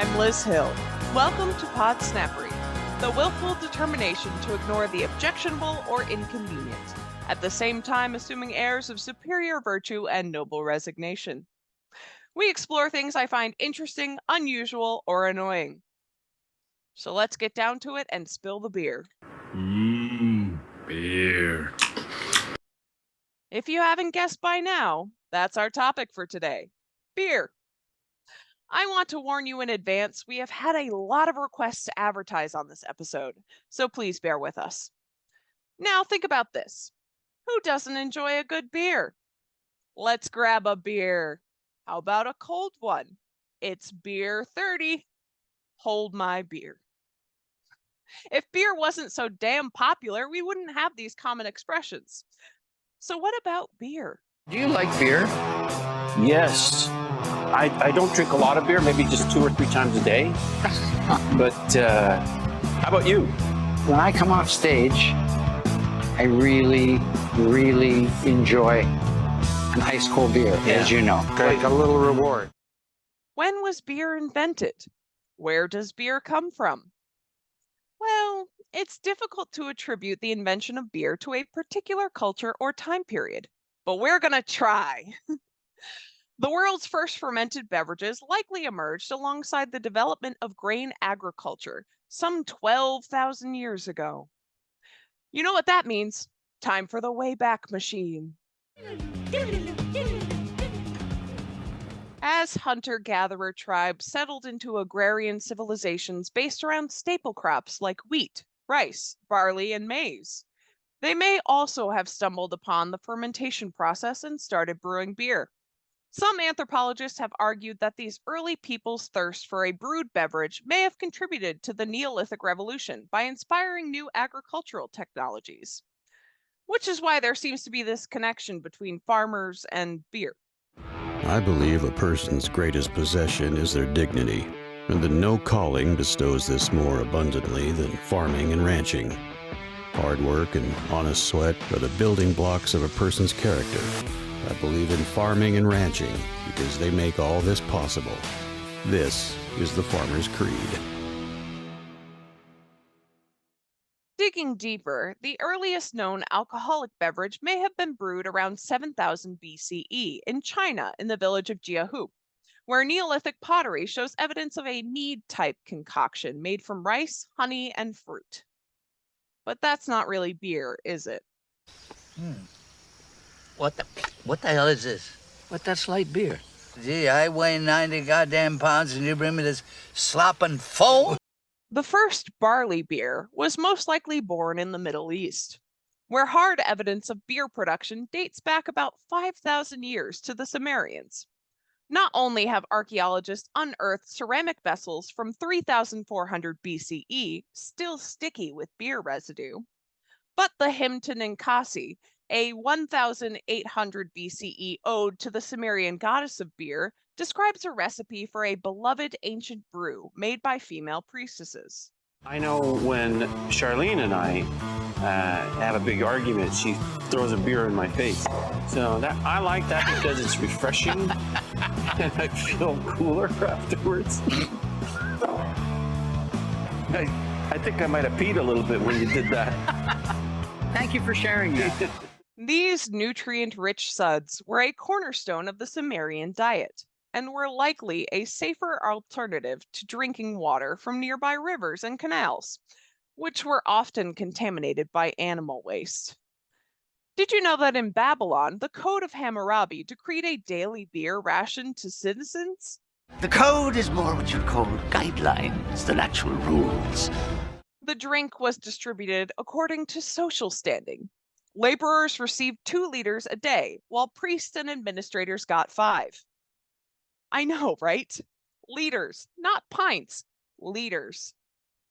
I'm Liz Hill. Welcome to Podsnappery, the willful determination to ignore the objectionable or inconvenient, at the same time assuming airs of superior virtue and noble resignation. We explore things I find interesting, unusual, or annoying. So let's get down to it and spill the beer. Beer. If you haven't guessed by now, that's our topic for today: beer. I want to warn you in advance, we have had a lot of requests to advertise on this episode, so please bear with us. Now think about this. Who doesn't enjoy a good beer? Let's grab a beer. How about a cold one? It's beer 30. Hold my beer. If beer wasn't so damn popular, we wouldn't have these common expressions. So what about beer? Do you like beer? Yes. I don't drink a lot of beer, maybe just 2 or 3 times a day. But how about you? When I come off stage, I really enjoy an ice cold beer, as you know. Great. Like a little reward. When was beer invented? Where does beer come from? Well, it's difficult to attribute the invention of beer to a particular culture or time period, but we're gonna try. The world's first fermented beverages likely emerged alongside the development of grain agriculture some 12,000 years ago. You know what that means? Time for the Wayback Machine. As hunter-gatherer tribes settled into agrarian civilizations based around staple crops like wheat, rice, barley, and maize, they may also have stumbled upon the fermentation process and started brewing beer. Some anthropologists have argued that these early people's thirst for a brewed beverage may have contributed to the Neolithic Revolution by inspiring new agricultural technologies, which is why there seems to be this connection between farmers and beer. I believe a person's greatest possession is their dignity, and that no calling bestows this more abundantly than farming and ranching. Hard work and honest sweat are the building blocks of a person's character. I believe in farming and ranching because they make all this possible. This is the Farmer's Creed. Digging deeper, the earliest known alcoholic beverage may have been brewed around 7000 BCE in China in the village of Jiahu, where Neolithic pottery shows evidence of a mead-type concoction made from rice, honey, and fruit. But that's not really beer, is it? What the hell is this? But that's light beer. Gee, I weigh 90 goddamn pounds and you bring me this slopping foam? The first barley beer was most likely born in the Middle East, where hard evidence of beer production dates back about 5,000 years to the Sumerians. Not only have archaeologists unearthed ceramic vessels from 3400 BCE still sticky with beer residue, but the Hymn to Ninkasi, a 1800 BCE ode to the Sumerian goddess of beer, describes a recipe for a beloved ancient brew made by female priestesses. I know when Charlene and I have a big argument, she throws a beer in my face. So I like that because it's refreshing and I feel cooler afterwards. I think I might have peed a little bit when you did that. Thank you for sharing that. These nutrient-rich suds were a cornerstone of the Sumerian diet, and were likely a safer alternative to drinking water from nearby rivers and canals, which were often contaminated by animal waste. Did you know that in Babylon, the Code of Hammurabi decreed a daily beer ration to citizens? The code is more what you'd call guidelines than actual rules. The drink was distributed according to social standing. Laborers received 2 liters a day, while priests and administrators got 5. I know, right? Liters, not pints. Liters.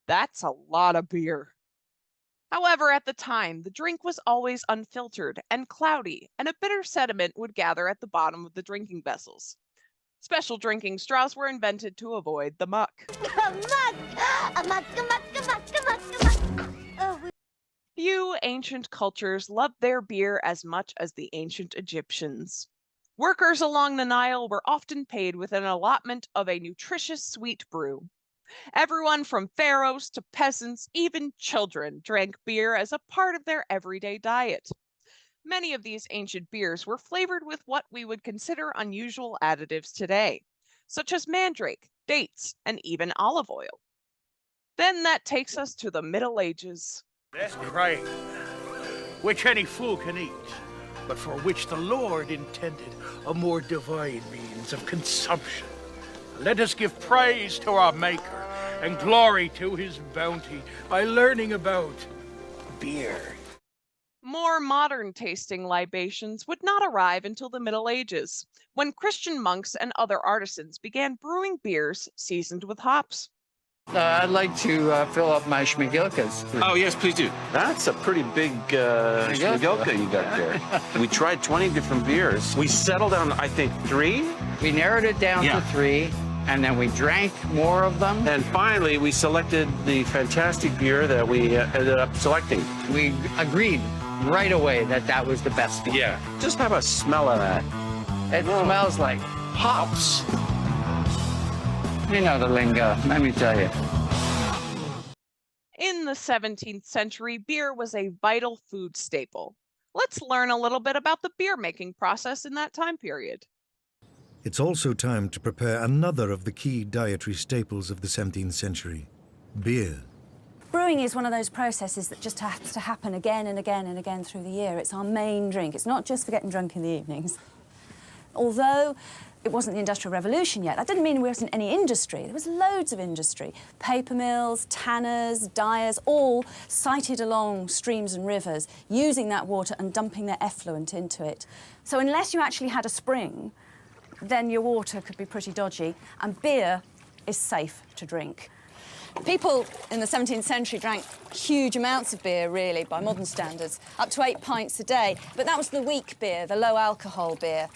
That's a lot of beer. However, at the time, the drink was always unfiltered and cloudy, and a bitter sediment would gather at the bottom of the drinking vessels. Special drinking straws were invented to avoid the muck. Few ancient cultures loved their beer as much as the ancient Egyptians. Workers along the Nile were often paid with an allotment of a nutritious sweet brew. Everyone from pharaohs to peasants, even children, drank beer as a part of their everyday diet. Many of these ancient beers were flavored with what we would consider unusual additives today, such as mandrake, dates, and even olive oil. Then that takes us to the Middle Ages. That's grain, which any fool can eat, but for which the Lord intended a more divine means of consumption. Let us give praise to our Maker and glory to his bounty by learning about beer. More modern tasting libations would not arrive until the Middle Ages, when Christian monks and other artisans began brewing beers seasoned with hops. I'd like to fill up my schmigilkas. Oh, yes, please do. That's a pretty big schmigilka you got there. We tried 20 different beers. We settled on, I think, 3. We narrowed it down to 3, and then we drank more of them. And finally, we selected the fantastic beer that we ended up selecting. We agreed right away that that was the best one. Yeah. Just have a smell of that. It smells like hops. You know the lingo, let me tell you. In the 17th century, beer was a vital food staple. Let's learn a little bit about the beer making process in that time period. It's also time to prepare another of the key dietary staples of the 17th century, beer. Brewing is one of those processes that just has to happen again and again and again through the year. It's our main drink. It's not just for getting drunk in the evenings. Although it wasn't the Industrial Revolution yet, that didn't mean there wasn't any industry. There was loads of industry. Paper mills, tanners, dyers, all sited along streams and rivers, using that water and dumping their effluent into it. So unless you actually had a spring, then your water could be pretty dodgy, and beer is safe to drink. People in the 17th century drank huge amounts of beer, really, by modern standards, up to 8 pints a day. But that was the weak beer, the low-alcohol beer.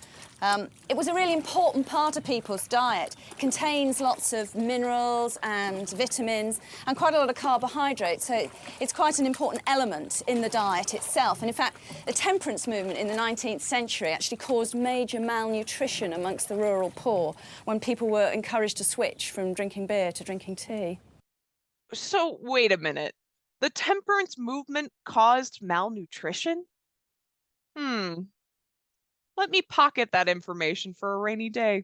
It was a really important part of people's diet. It contains lots of minerals and vitamins and quite a lot of carbohydrates, so it's quite an important element in the diet itself. And in fact, the temperance movement in the 19th century actually caused major malnutrition amongst the rural poor when people were encouraged to switch from drinking beer to drinking tea. So, wait a minute. The temperance movement caused malnutrition? Let me pocket that information for a rainy day.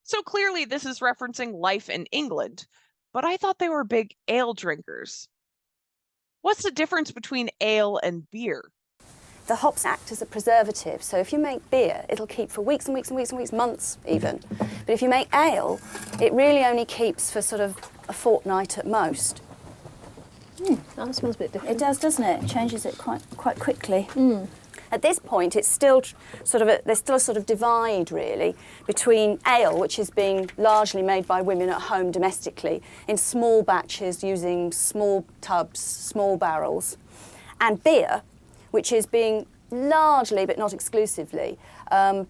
So clearly this is referencing life in England, but I thought they were big ale drinkers. What's the difference between ale and beer? The hops act as a preservative, so if you make beer, it'll keep for weeks and weeks and weeks and weeks, months even. But if you make ale, it really only keeps for sort of a fortnight at most. That smells a bit different. It does, doesn't it? It changes it quite quickly. At this point, it's still there's still a sort of divide, really, between ale, which is being largely made by women at home domestically, in small batches using small tubs, small barrels, and beer, which is being largely, but not exclusively,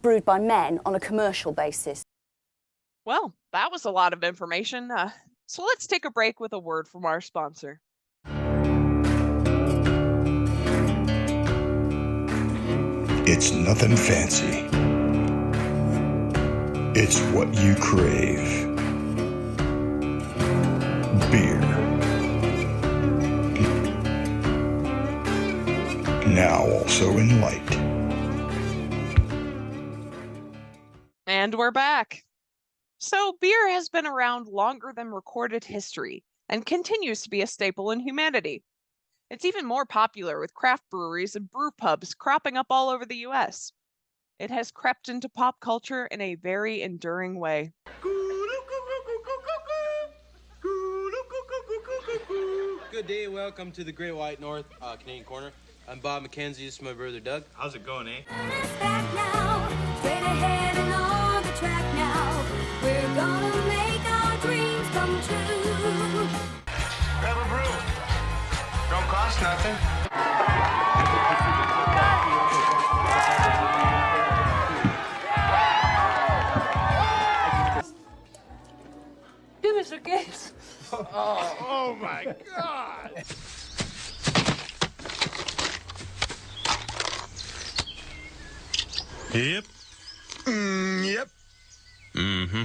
brewed by men on a commercial basis. Well, that was a lot of information. So let's take a break with a word from our sponsor. It's nothing fancy. It's what you crave. Beer. Now also in light. And we're back. So beer has been around longer than recorded history and continues to be a staple in humanity. It's even more popular with craft breweries and brew pubs cropping up all over the US. It has crept into pop culture in a very enduring way. Good day, welcome to the Great White North Canadian Corner. I'm Bob McKenzie, this is my brother Doug. How's it going, eh? Grab a brew. Don't cost nothing. Give us a kiss. Oh my God! Yep. Yep. Mm-hmm.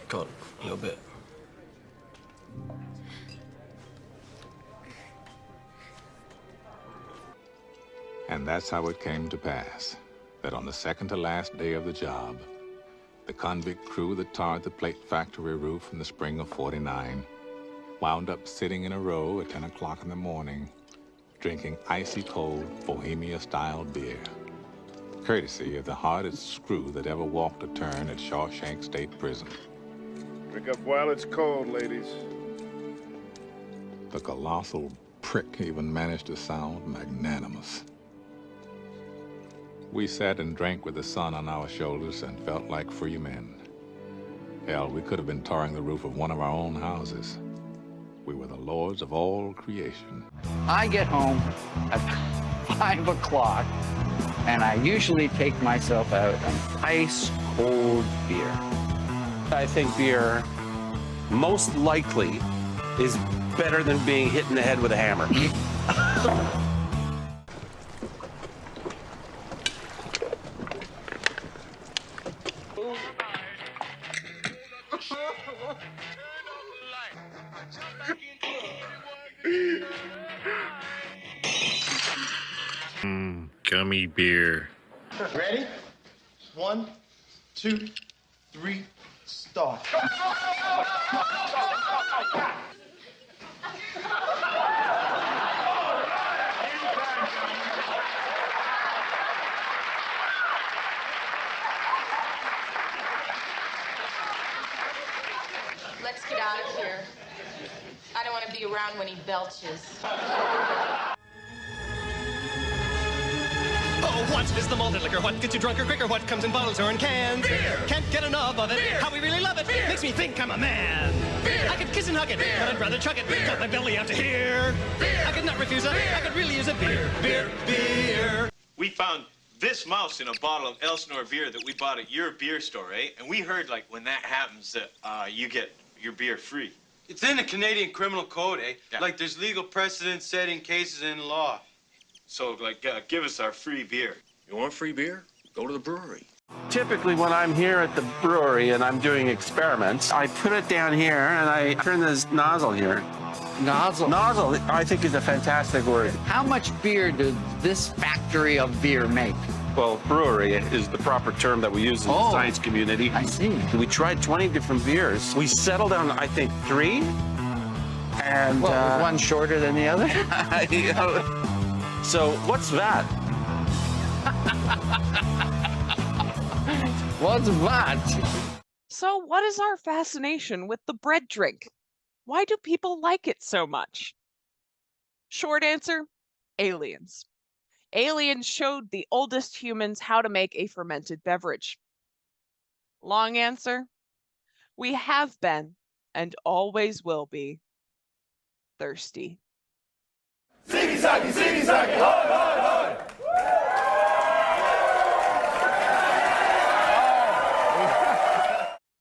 Got a little bit. And that's how it came to pass, that on the second to last day of the job, the convict crew that tarred the plate factory roof in the spring of '49 wound up sitting in a row at 10 o'clock in the morning, drinking icy cold Bohemia-style beer, courtesy of the hardest screw that ever walked a turn at Shawshank State Prison. Drink up while it's cold, ladies. The colossal prick even managed to sound magnanimous. We sat and drank with the sun on our shoulders and felt like free men. Hell, we could have been tarring the roof of one of our own houses. We were the lords of all creation. I get home at 5 o'clock, and I usually take myself out an ice cold beer. I think beer most likely is better than being hit in the head with a hammer. Gummy beer. Ready? 1, 2, 3, start. Let's get out of here. I don't want to be around when he belches. Oh, what is the malted liquor? What gets you drunker quicker? What comes in bottles or in cans? Beer! Can't get enough of it. Beer! How we really love it. Beer! Makes me think I'm a man. Beer! I could kiss and hug it, but I'd rather chug it. Beer! Got my belly out to here. Beer! I could not refuse it. Beer! I could really use a beer. Beer! Beer! We found this mouse in a bottle of Elsinore beer that we bought at your beer store, eh? And we heard, like, when that happens, that you get your beer free. It's in the Canadian Criminal Code, eh? Yeah. Like, there's legal precedent setting cases in law. So, like, give us our free beer. You want free beer? Go to the brewery. Typically, when I'm here at the brewery and I'm doing experiments, I put it down here and I turn this nozzle here. Nozzle? Nozzle, I think, is a fantastic word. How much beer did this factory of beer make? Well, brewery is the proper term that we use in the science community. I see. We tried 20 different beers. We settled on, I think, 3. And well, one shorter than the other? You know, so what's that? What's that? So, what is our fascination with the bread drink? Why do people like it so much? Short answer, aliens. Aliens showed the oldest humans how to make a fermented beverage. Long answer, we have been and always will be thirsty. Ziggy-zaggy, ziggy-zaggy, hi, hi, hi!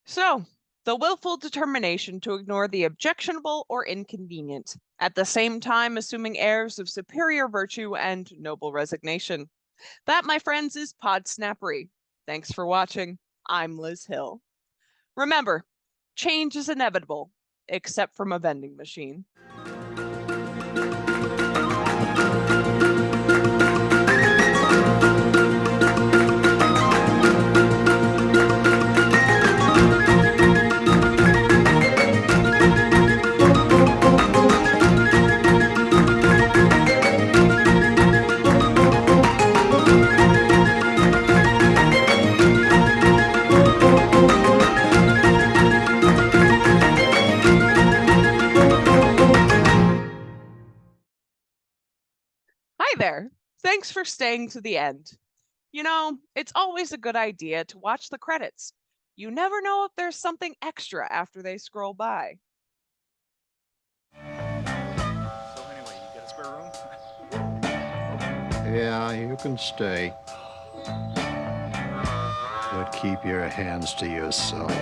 So, the willful determination to ignore the objectionable or inconvenient, at the same time assuming airs of superior virtue and noble resignation. That, my friends, is Podsnappery. Thanks for watching. I'm Liz Hill. Remember, change is inevitable, except from a vending machine. Hi there. Thanks for staying to the end. You know, it's always a good idea to watch the credits. You never know if there's something extra after they scroll by. So anyway, you got a spare room? Yeah, you can stay. But keep your hands to yourself.